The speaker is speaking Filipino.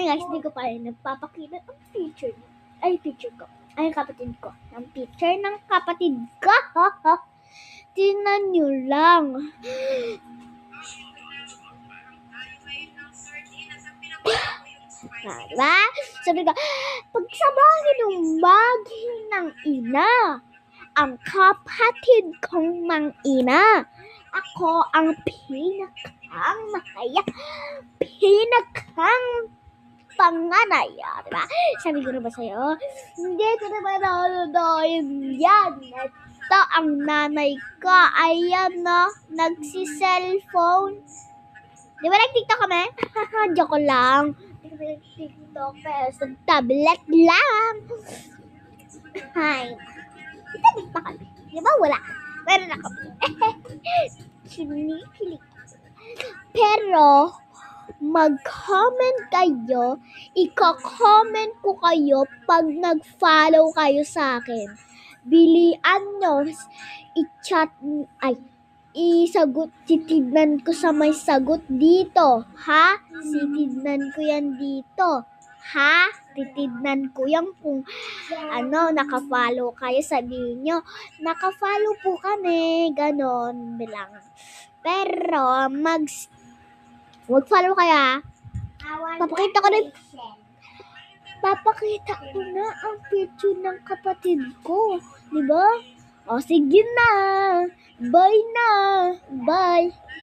Ngayon guys, hindi ko pa rin nagpapakita ang picture. Ay, picture ko. Ay, kapatid ko. Ang picture ng kapatid ko. Tingnan nyo lang. Diba? Sabi ko, pagsamahin ng bagay ng ina, ang kapatid kong mang ina. Ako ang pinakang masaya, pinakang panganay. Diba? Sabi ko na ba sa'yo? Hindi ko naman nanonood yan. Ito ang nanay ko. Ayan na, nagsi-cellphone. Di ba nag-TikTok kami? Joke lang. Hindi kami nag-TikTok pero sa tablet lang. Hi. Tablet pa kami. Di ba wala? Meron ako. Kinikilig. Pero, mag-comment kayo. Iko-comment ko kayo pag nag-follow kayo sa akin. Bilian nyo. I-chat. Ay. Isagot, titignan ko sa may sagot dito, ha? Titignan ko yan dito, ha? Titignan ko yan kung nakafollow kayo, sabihin nyo, nakafollow po kami, ganon, bilang. Pero, mag-follow kayo, ha? Papakita ko na ang picture ng kapatid ko, di ba? O, sige na. Bye na. Bye.